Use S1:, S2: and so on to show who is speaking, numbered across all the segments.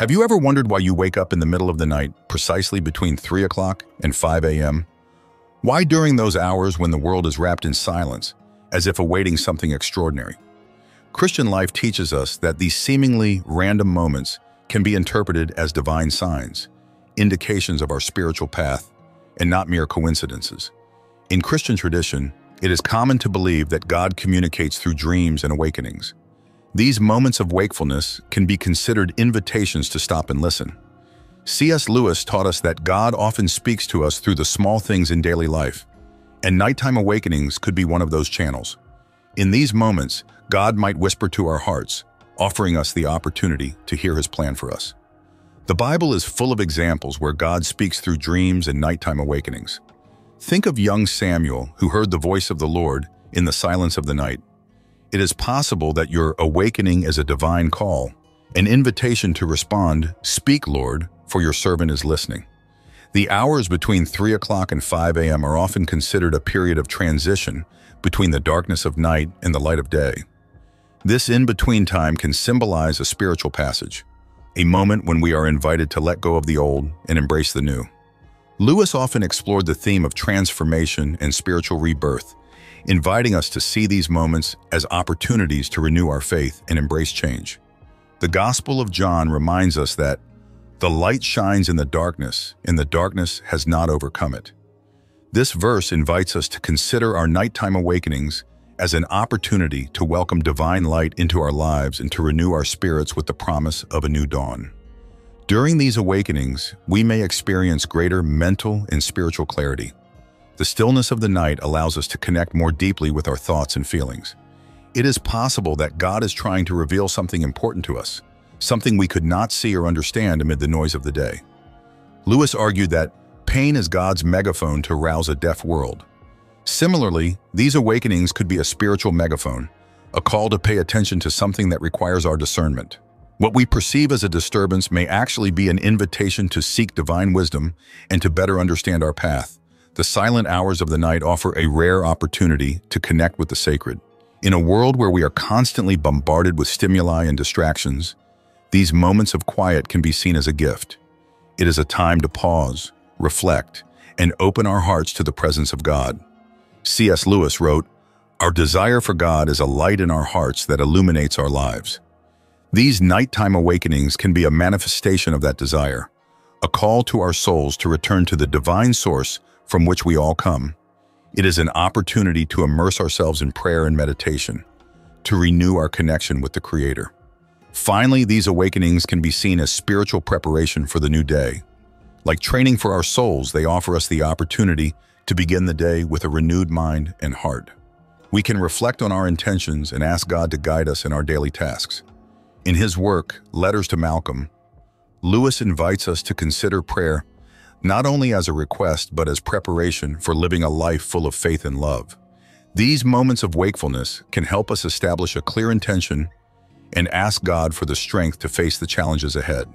S1: Have you ever wondered why you wake up in the middle of the night, precisely between 3 o'clock and 5 a.m.? Why during those hours when the world is wrapped in silence, as if awaiting something extraordinary? Christian life teaches us that these seemingly random moments can be interpreted as divine signs, indications of our spiritual path, and not mere coincidences. In Christian tradition, it is common to believe that God communicates through dreams and awakenings. These moments of wakefulness can be considered invitations to stop and listen. C.S. Lewis taught us that God often speaks to us through the small things in daily life, and nighttime awakenings could be one of those channels. In these moments, God might whisper to our hearts, offering us the opportunity to hear His plan for us. The Bible is full of examples where God speaks through dreams and nighttime awakenings. Think of young Samuel, who heard the voice of the Lord in the silence of the night. It is possible that your awakening is a divine call, an invitation to respond, "Speak, Lord, for your servant is listening." The hours between 3 o'clock and 5 a.m. are often considered a period of transition between the darkness of night and the light of day. This in-between time can symbolize a spiritual passage, a moment when we are invited to let go of the old and embrace the new. Lewis often explored the theme of transformation and spiritual rebirth, inviting us to see these moments as opportunities to renew our faith and embrace change. The Gospel of John reminds us that the light shines in the darkness, and the darkness has not overcome it. This verse invites us to consider our nighttime awakenings as an opportunity to welcome divine light into our lives and to renew our spirits with the promise of a new dawn. During these awakenings, we may experience greater mental and spiritual clarity. The stillness of the night allows us to connect more deeply with our thoughts and feelings. It is possible that God is trying to reveal something important to us, something we could not see or understand amid the noise of the day. Lewis argued that pain is God's megaphone to rouse a deaf world. Similarly, these awakenings could be a spiritual megaphone, a call to pay attention to something that requires our discernment. What we perceive as a disturbance may actually be an invitation to seek divine wisdom and to better understand our path. The silent hours of the night offer a rare opportunity to connect with the sacred. In a world where we are constantly bombarded with stimuli and distractions, these moments of quiet can be seen as a gift. It is a time to pause, reflect, and open our hearts to the presence of God. C.S. Lewis wrote, "Our desire for God is a light in our hearts that illuminates our lives." These nighttime awakenings can be a manifestation of that desire, a call to our souls to return to the divine source from which we all come. It is an opportunity to immerse ourselves in prayer and meditation, to renew our connection with the Creator. Finally, these awakenings can be seen as spiritual preparation for the new day. Like training for our souls, they offer us the opportunity to begin the day with a renewed mind and heart. We can reflect on our intentions and ask God to guide us in our daily tasks. In his work, Letters to Malcolm, Lewis invites us to consider prayer not only as a request, but as preparation for living a life full of faith and love. These moments of wakefulness can help us establish a clear intention and ask God for the strength to face the challenges ahead.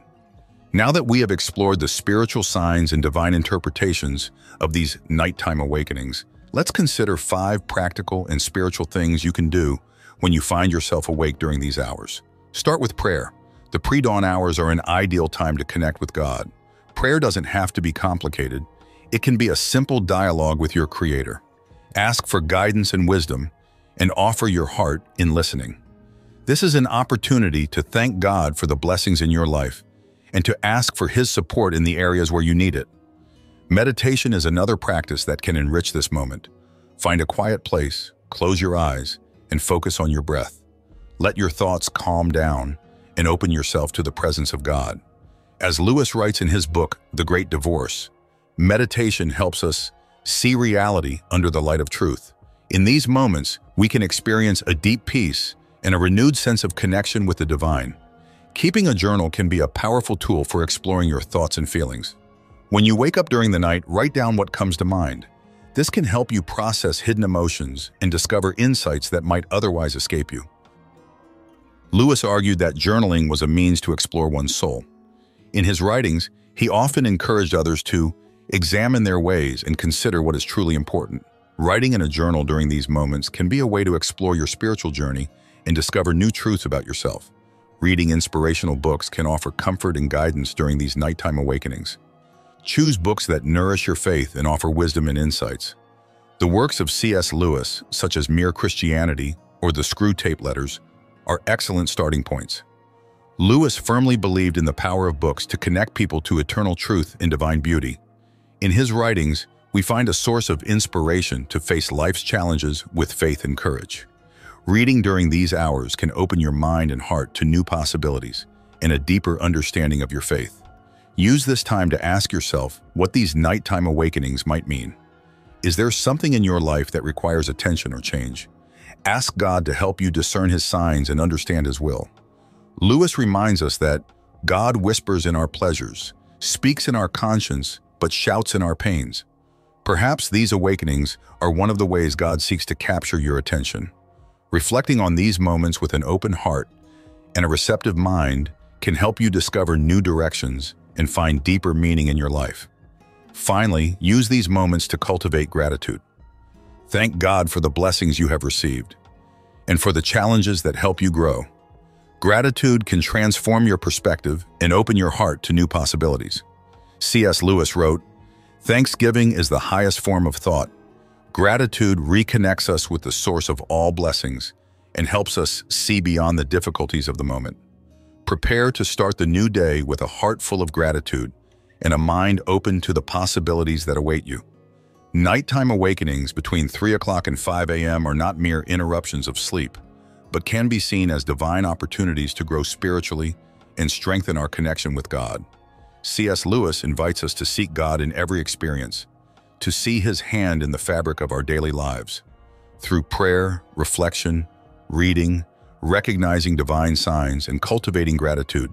S1: Now that we have explored the spiritual signs and divine interpretations of these nighttime awakenings, let's consider 5 practical and spiritual things you can do when you find yourself awake during these hours. Start with prayer. The pre-dawn hours are an ideal time to connect with God. Prayer doesn't have to be complicated. It can be a simple dialogue with your Creator. Ask for guidance and wisdom, and offer your heart in listening. This is an opportunity to thank God for the blessings in your life and to ask for His support in the areas where you need it. Meditation is another practice that can enrich this moment. Find a quiet place, close your eyes, and focus on your breath. Let your thoughts calm down and open yourself to the presence of God. As Lewis writes in his book, The Great Divorce, meditation helps us see reality under the light of truth. In these moments, we can experience a deep peace and a renewed sense of connection with the divine. Keeping a journal can be a powerful tool for exploring your thoughts and feelings. When you wake up during the night, write down what comes to mind. This can help you process hidden emotions and discover insights that might otherwise escape you. Lewis argued that journaling was a means to explore one's soul. In his writings, he often encouraged others to examine their ways and consider what is truly important. Writing in a journal during these moments can be a way to explore your spiritual journey and discover new truths about yourself. Reading inspirational books can offer comfort and guidance during these nighttime awakenings. Choose books that nourish your faith and offer wisdom and insights. The works of C.S. Lewis, such as Mere Christianity or The Screw Tape Letters, are excellent starting points. Lewis firmly believed in the power of books to connect people to eternal truth and divine beauty. In his writings, we find a source of inspiration to face life's challenges with faith and courage. Reading during these hours can open your mind and heart to new possibilities and a deeper understanding of your faith. Use this time to ask yourself what these nighttime awakenings might mean. Is there something in your life that requires attention or change? Ask God to help you discern His signs and understand His will. Lewis reminds us that God whispers in our pleasures, speaks in our conscience, but shouts in our pains. Perhaps these awakenings are one of the ways God seeks to capture your attention. Reflecting on these moments with an open heart and a receptive mind can help you discover new directions and find deeper meaning in your life. Finally, use these moments to cultivate gratitude. Thank God for the blessings you have received and for the challenges that help you grow. Gratitude can transform your perspective and open your heart to new possibilities. C.S. Lewis wrote, "Thanksgiving is the highest form of thought. Gratitude reconnects us with the source of all blessings and helps us see beyond the difficulties of the moment." Prepare to start the new day with a heart full of gratitude and a mind open to the possibilities that await you. Nighttime awakenings between 3 o'clock and 5 a.m. are not mere interruptions of sleep, but can be seen as divine opportunities to grow spiritually and strengthen our connection with God. C.S. Lewis invites us to seek God in every experience, to see His hand in the fabric of our daily lives. Through prayer, reflection, reading, recognizing divine signs, and cultivating gratitude,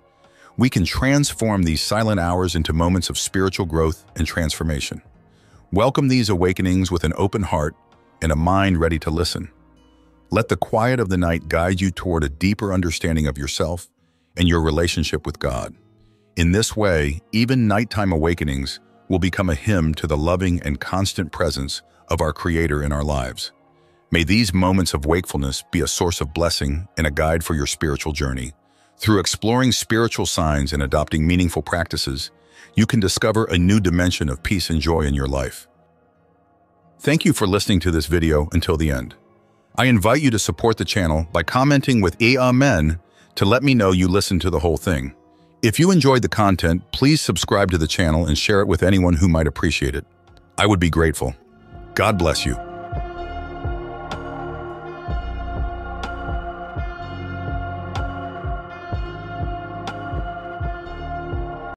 S1: we can transform these silent hours into moments of spiritual growth and transformation. Welcome these awakenings with an open heart and a mind ready to listen. Let the quiet of the night guide you toward a deeper understanding of yourself and your relationship with God. In this way, even nighttime awakenings will become a hymn to the loving and constant presence of our Creator in our lives. May these moments of wakefulness be a source of blessing and a guide for your spiritual journey. Through exploring spiritual signs and adopting meaningful practices, you can discover a new dimension of peace and joy in your life. Thank you for listening to this video until the end. I invite you to support the channel by commenting with Amen to let me know you listened to the whole thing. If you enjoyed the content, please subscribe to the channel and share it with anyone who might appreciate it. I would be grateful. God bless you.